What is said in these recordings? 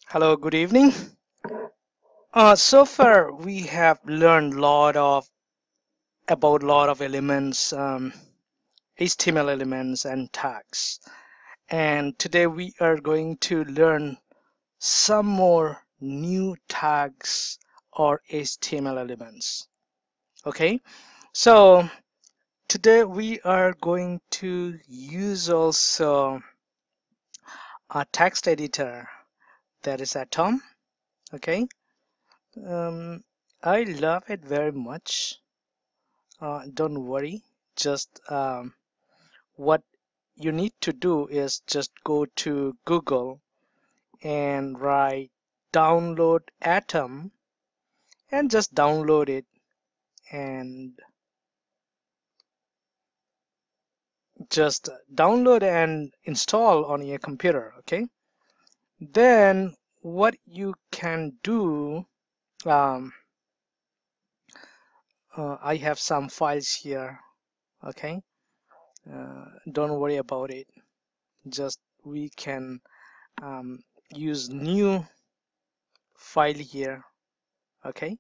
Hello, good evening. So far we have learned lot of elements, HTML elements and tags. And today we are going to learn some more new tags or HTML elements. Okay, so today we are going to use also a text editor that is Atom. Okay, um, I love it very much. Don't worry, just what you need to do is just go to Google and write download Atom and just download it and just download and install on your computer. Okay, then what you can do, um, I have some files here. Okay, don't worry about it, just we can use new file here. Okay,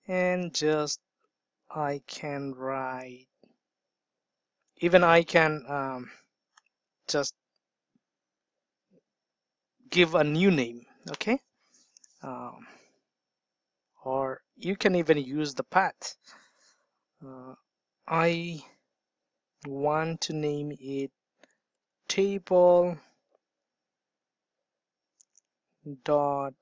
and just I can write, even I can just give a new name. Okay, um, or you can even use the path. I want to name it table dot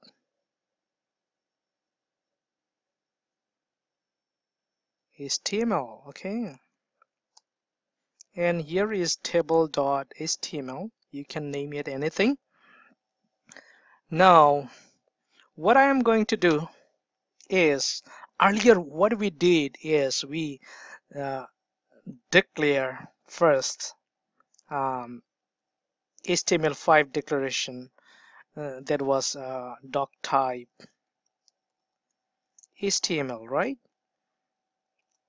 html. Okay, and here is table dot html. You can name it anything. Now what I am going to do is, earlier what we did is we uh, declare first um, HTML5 declaration, that was doc type HTML, right?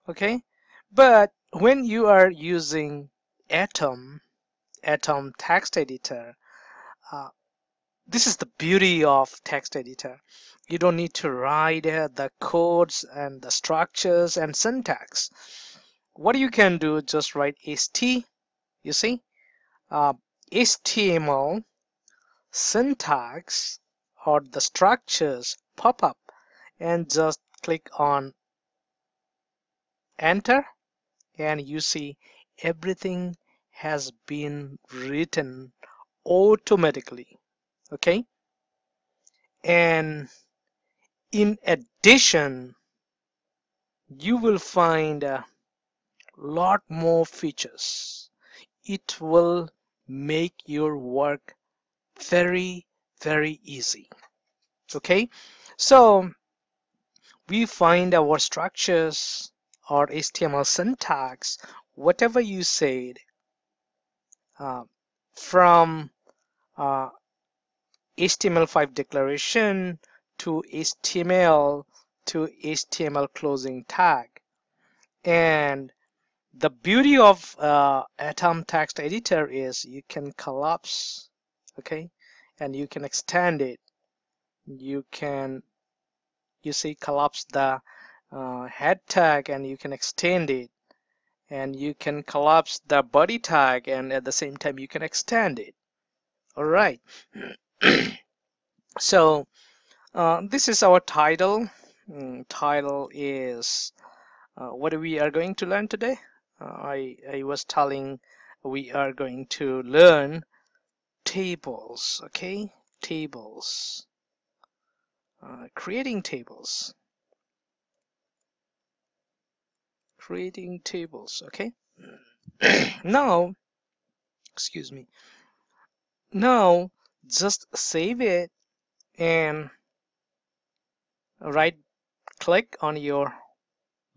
Okay, but when you are using Atom text editor, uh, this is the beauty of text editor. You don't need to write the codes and the structures and syntax. What you can do, just write st, you see, uh, HTML syntax or the structures pop up, and just click on enter, and you see everything has been written automatically. Okay, and in addition you will find a lot more features. It will make your work very easy. Okay, so we find our structures or HTML syntax, whatever you said, uh, from uh, HTML5 declaration to HTML closing tag. And the beauty of Atom text editor is you can collapse, okay, and you can extend it. You can, you see, collapse the head tag and you can extend it, and you can collapse the body tag and at the same time you can extend it. All right. So this is our title. Title is what we are going to learn today. I was telling we are going to learn tables. Okay, tables. Creating tables. Creating tables. Okay. Now, excuse me. Now, just save it and right click on your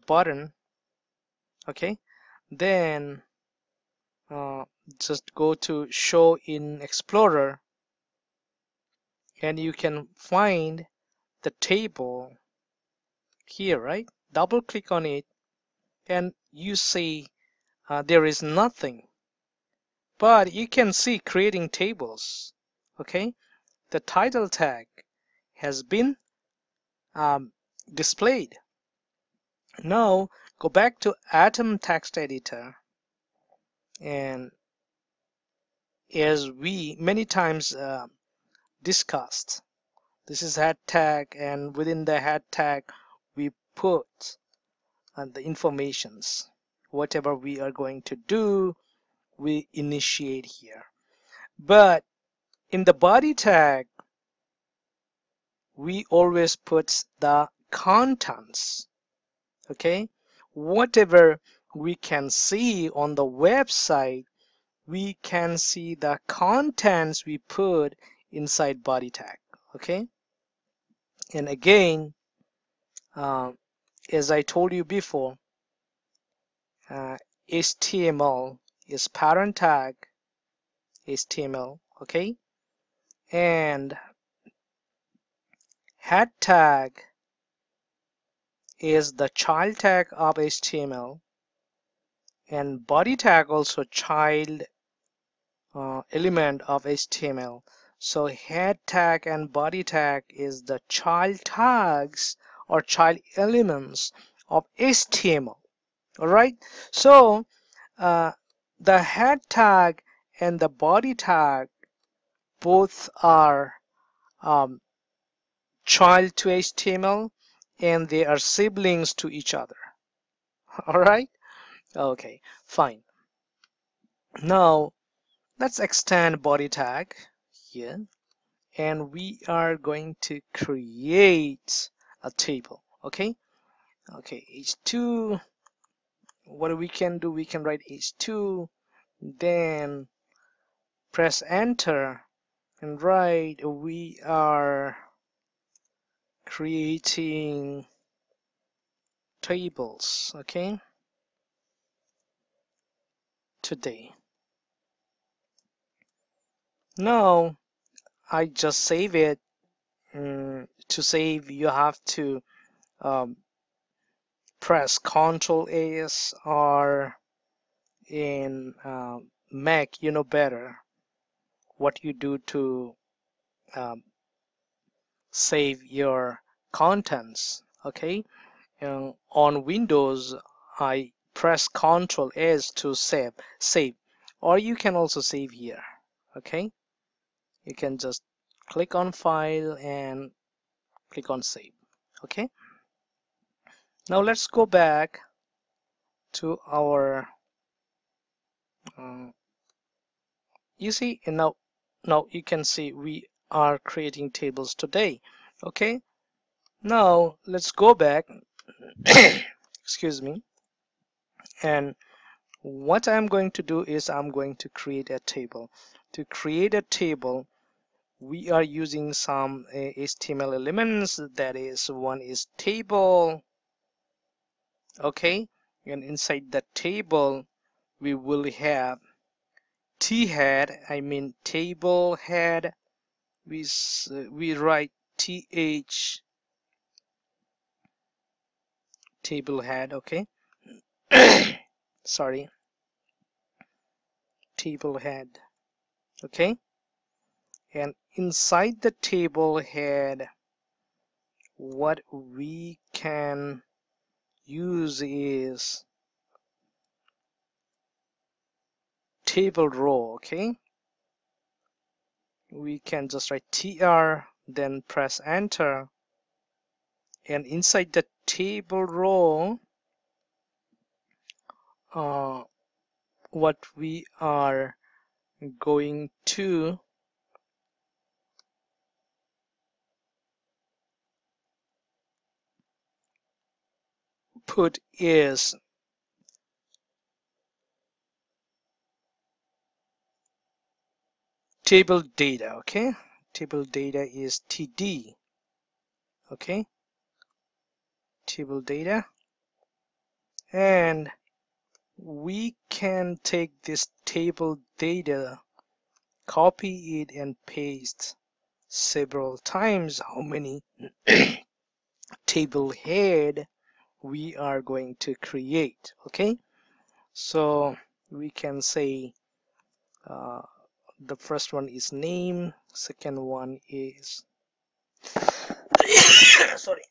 button. Okay, then uh, just go to show in Explorer, and you can find the table here, right? Double click on it and you see there is nothing, but you can see creating tables. Okay, the title tag has been displayed. Now go back to Atom text editor, and as we many times discussed, this is head tag, and within the head tag we put the informations. Whatever we are going to do, we initiate here. But in the body tag, we always put the contents. Okay, whatever we can see on the website, we can see the contents we put inside body tag. Okay, and again, as I told you before, HTML is parent tag HTML. Okay, and head tag is the child tag of HTML, and body tag also child element of HTML. So head tag and body tag is the child tags or child elements of HTML. All right. So the head tag and the body tag both are child to HTML, and they are siblings to each other. All right. Okay. Fine. Now let's extend body tag here, and we are going to create a table. Okay, h2. What we can do, we can write h2, then press enter and write we are creating tables. Okay, today. Now I just save it. To save, you have to press Ctrl S, or in Mac, you know better what you do to um, save your contents. Okay, on Windows, I press Ctrl S to save, or you can also save here. Okay, you can just click on File and click on Save. Okay, now let's go back to our you see, and now you can see we are creating tables today. Okay, now let's go back excuse me, and what I'm going to do is I'm going to create a table. To create a table, we are using some HTML elements. That is, one is table. Okay, and inside the table we will have head, I mean table head. We write th table head. Okay, sorry, table head. Okay, and inside the table head, what we can use is table row. Okay, we can just write tr, then press enter, and inside the table row, what we are going to put is table data. Okay, table data is td. Okay, table data, and we can take this table data, copy it and paste several times how many table head we are going to create. Okay, so we can say The first one is name, second one is sorry.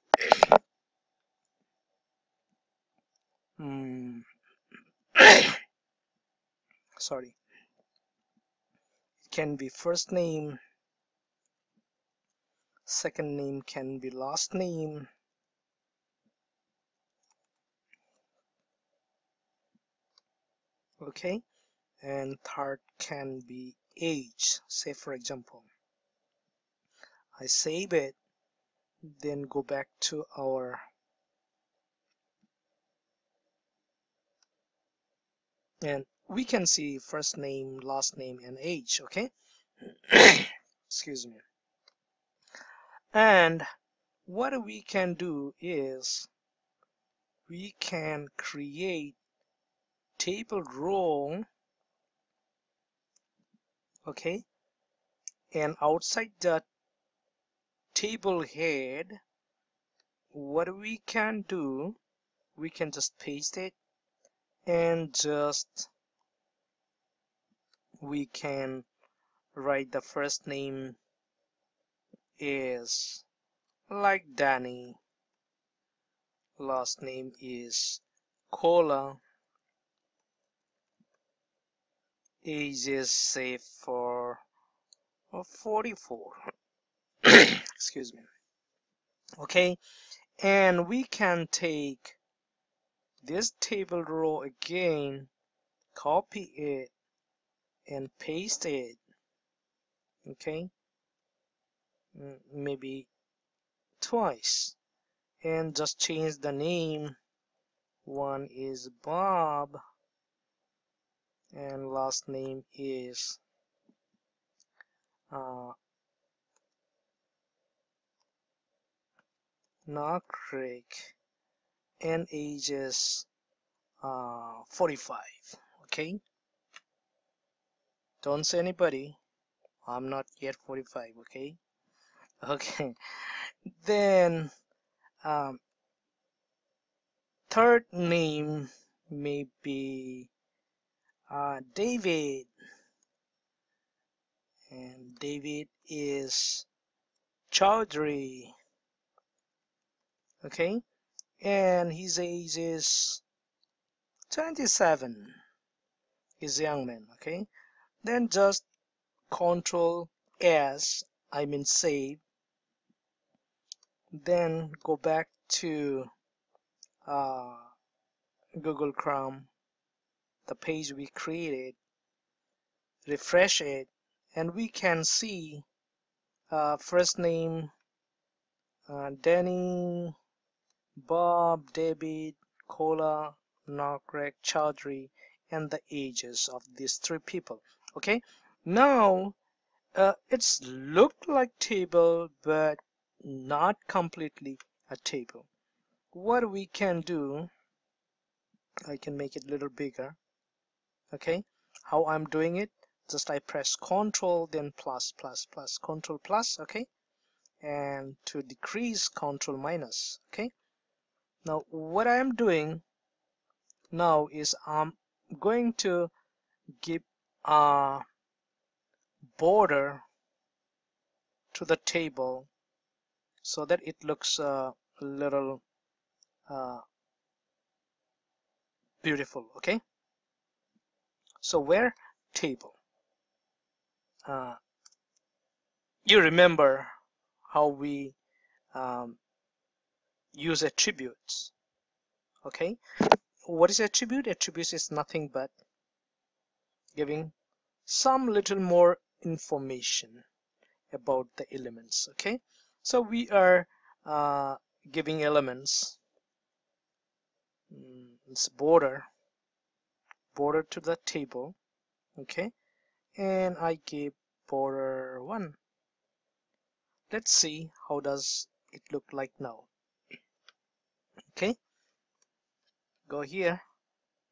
Mm, sorry. It can be first name, second name can be last name, okay, and third can be age. Say for example, I save it, then go back to our and we can see first name, last name, and age, okay. Excuse me. And what we can do is we can create table row, okay, and outside the table head, what we can do, we can just paste it and just we can write the first name is like Danny, last name is Cola, age is say for 44. Excuse me. Okay, and we can take this table row again, copy it and paste it, okay, maybe twice, and just change the name. One is Bob and last name is uh, Nakrik, and age is 45. Okay, don't say anybody, I'm not yet 45. Okay. Okay, then um, third name may be David, and David is Chaudhry, okay, and his age is 27. He's a young man, okay. Then just Control S, I mean save, then go back to uh, Google Chrome, the page we created, refresh it, and we can see first name Danny, Bob, David, Kola, Nagreg, Chaudhry, and the ages of these three people. Okay, now it's looked like table, but not completely a table. What we can do, I can make it a little bigger. Okay, how I'm doing it? Just I press Control, then plus, plus, plus, Control plus. Okay, and to decrease, Control minus. Okay. Now what I am doing now is I'm going to give a border to the table so that it looks a little uh, beautiful. Okay, so where table, uh, you remember how we um, use attributes. Okay, what is attribute? Attributes is nothing but giving some little more information about the elements. Okay, so we are uh, giving elements, it's border to the table. Okay, and I give border 1. Let's see how does it look like now. Okay, go here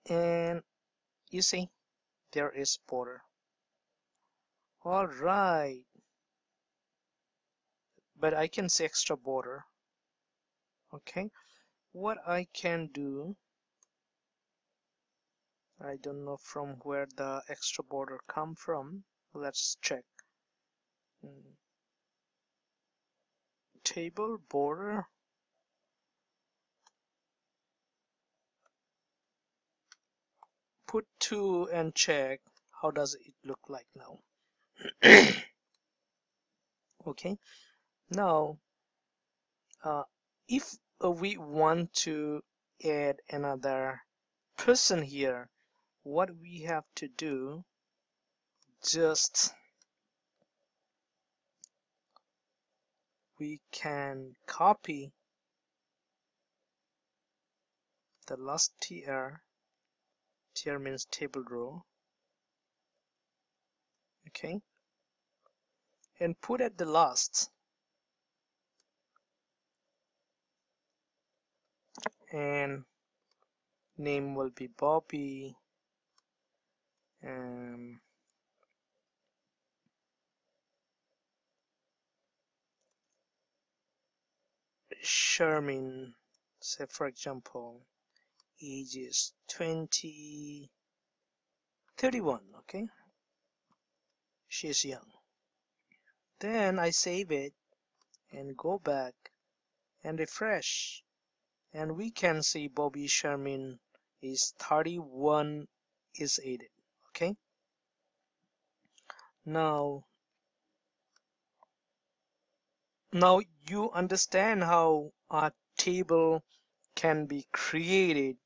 and you see there is border. All right, but I can say extra border. Okay, what I can do, I don't know from where the extra border come from, Let's check. Table border. Put 2 and check how does it look like now. Okay, now if we want to add another person here, what we have to do, just we can copy the last tr means table row, okay, and put at the last, and name will be Bobby, Sherman, say for example, age is 31, okay, she's young. Then I save it and go back and refresh, and we can see Bobby Sherman is 31 is added. Okay, now you understand how a table can be created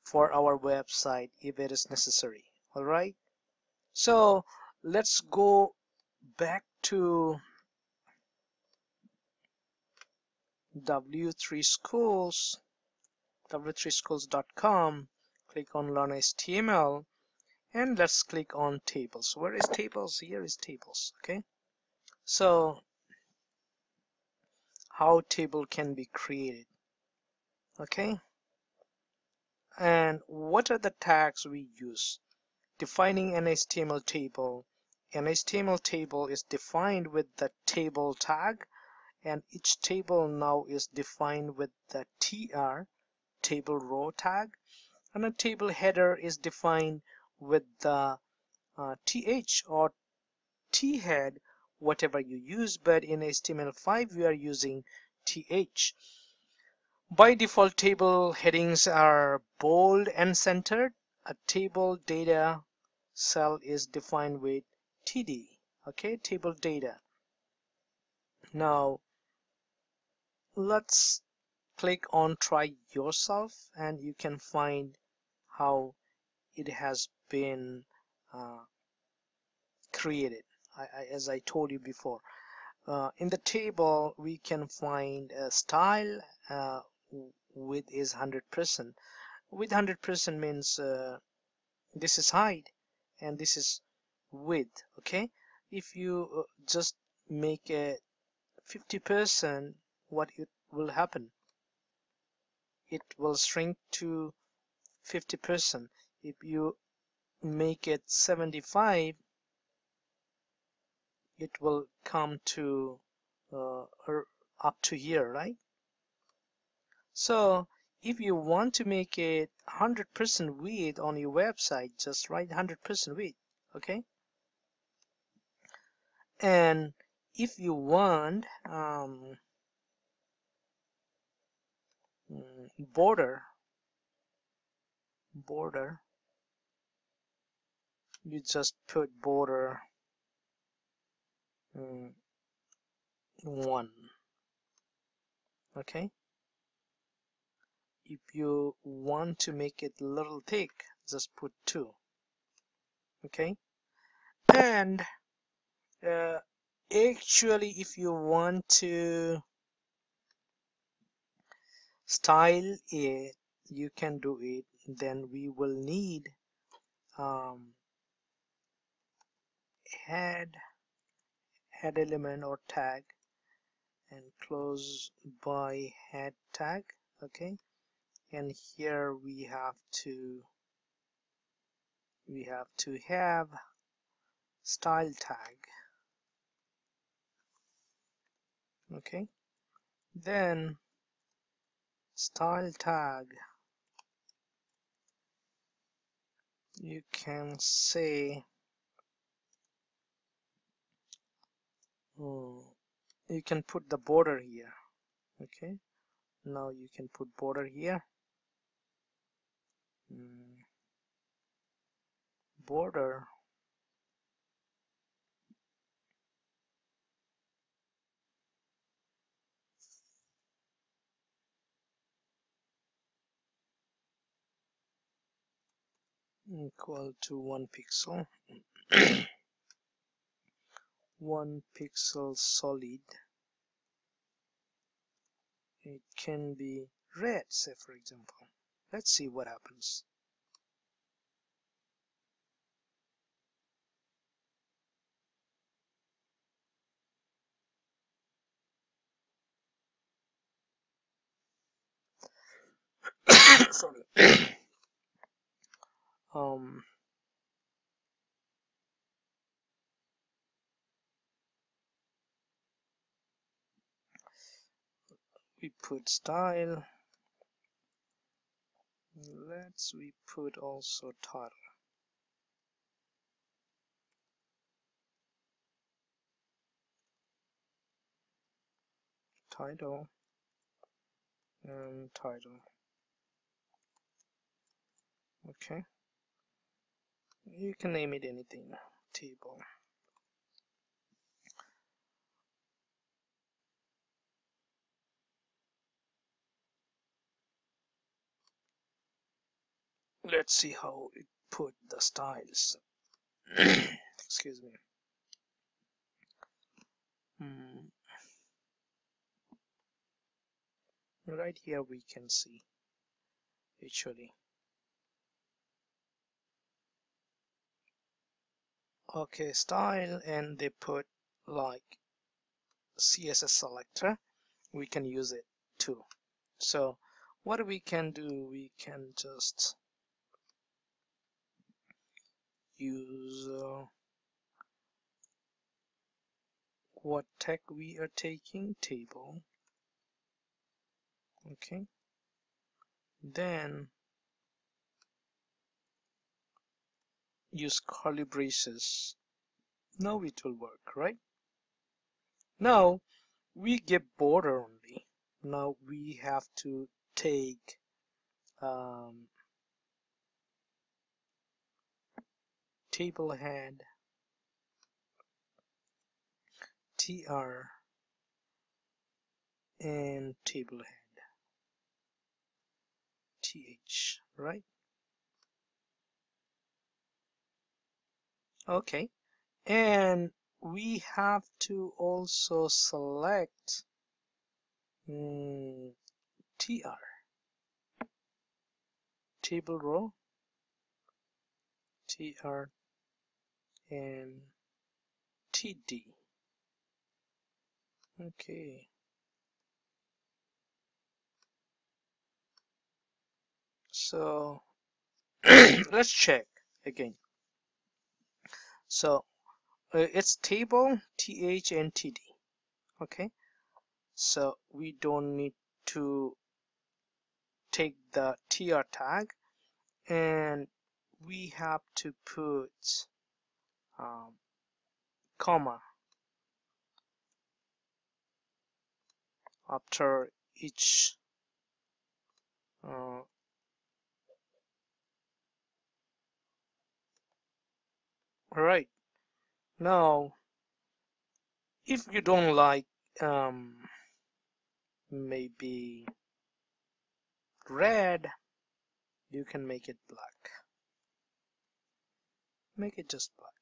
for our website if it is necessary. All right, so let's go back to w3schools, w3schools.com, click on Learn HTML, and let's click on tables. Where is tables? Here is tables. Okay, so how table can be created. Okay, and what are the tags we use? Defining an HTML table. An HTML table is defined with the table tag, and each table now is defined with the tr, table row tag, and a table header is defined with the th or t-head, whatever you use, but in HTML5 we are using th. By default, table headings are bold and centered. A table data cell is defined with td. Okay, table data. Now let's click on try yourself, and you can find how it has been created. As I told you before, in the table we can find a style. Width is 100%. With 100% means this is height and this is width. Okay, if you just make it 50%, what it will happen? It will shrink to 50%. If you make it 75, it will come to up to here, right? So if you want to make it 100% width on your website, just write 100% width. Okay, and if you want border, you just put border 1. Okay, if you want to make it a little thick, just put 2. Okay, and actually if you want to style it, you can do it. Then we will need head element or tag, and close by head tag. Okay, and here we have to have style tag. Okay, then style tag, you can say you can put the border here. Okay, now you can put border here. Border equal to 1 pixel. 1 pixel solid. It can be red, say for example. Let's see what happens. Sorry. um we put style. We put also title and title. Okay, you can name it anything. Table. Let's see how it put the styles. Excuse me. Right here we can see actually. Okay, style, and they put like CSS selector. We can use it too. So what we can do, we can just use what tag we are taking, table. Okay, then use curly braces. Now it will work, right? Now we get border only. Now we have to take table head, tr, and table head, th, right? Okay, and we have to also select tr, table row, tr, and td. Okay, so let's check again. So it's table, th, and td. Okay, so we don't need to take the tr tag, and we have to put comma after each all right. Now if you don't like maybe red, you can make it black. Make it just black.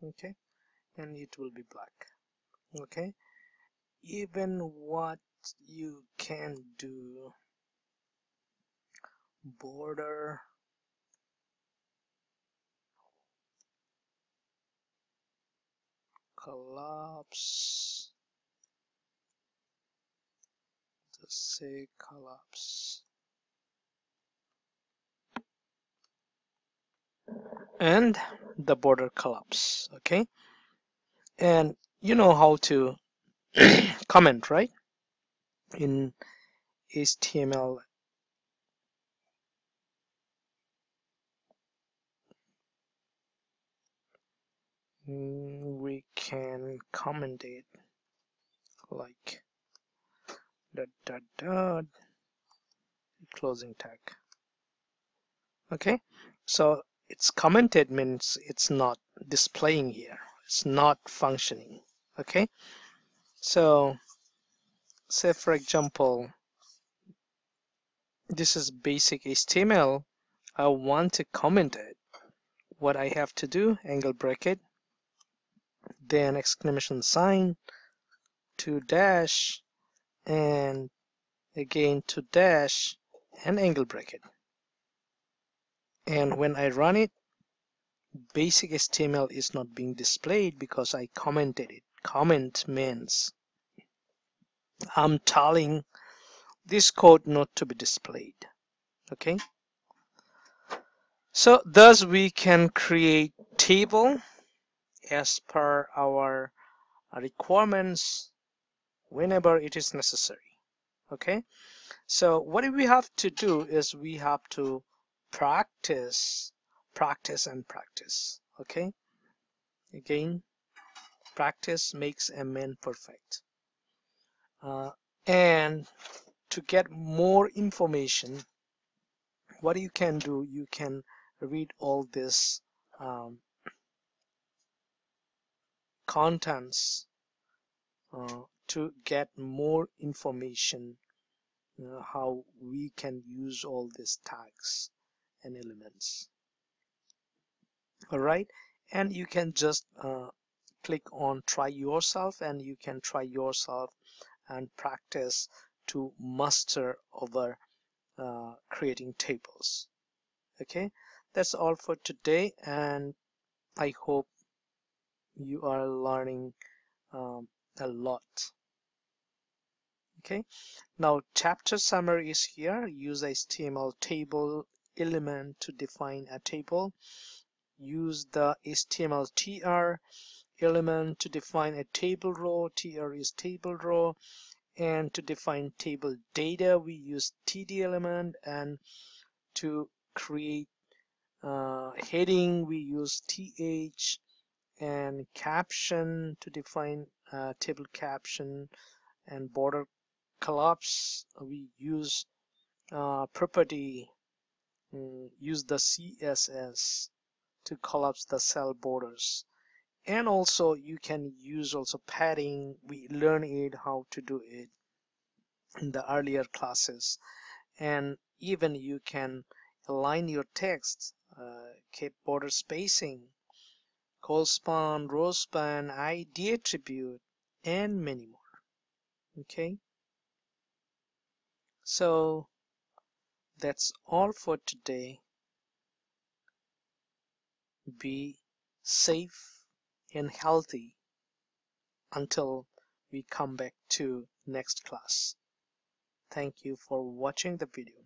Okay, and it will be black. Okay, even what you can do, border collapse, just say collapse, and the border collapse. Okay, and you know how to comment, right? In HTML. we can comment it like dot dot dot closing tag. Okay, so it's commented means it's not displaying here, it's not functioning. Okay, so say for example this is basic HTML. I want to comment it. What I have to do, angle bracket, then exclamation sign, 2 dash, and again 2 dash, and angle bracket. And when I run it, basic HTML is not being displayed because I commented it. Comment means I'm telling this code not to be displayed. Okay, so thus we can create table as per our requirements whenever it is necessary. Okay, so what we have to do is we have to practice and practice. Okay, again, practice makes a man perfect. And to get more information, what you can do, you can read all this contents to get more information how we can use all these tags and elements. All right, and you can just click on try yourself, and you can try yourself and practice to master over creating tables. Okay, that's all for today, and I hope you are learning a lot. Okay, now chapter summary is here. Use HTML table element to define a table. Use the HTML tr element to define a table row. Tr is table row. And to define table data, we use td element, and to create heading we use th, and caption to define table caption, and border collapse we use property, use the css to collapse the cell borders. And also you can use also padding. We learn it how to do it in the earlier classes. And even you can align your text, keep border spacing, col span, row span, id attribute, and many more. Okay, so that's all for today. Be safe and healthy until we come back to next class. Thank you for watching the video.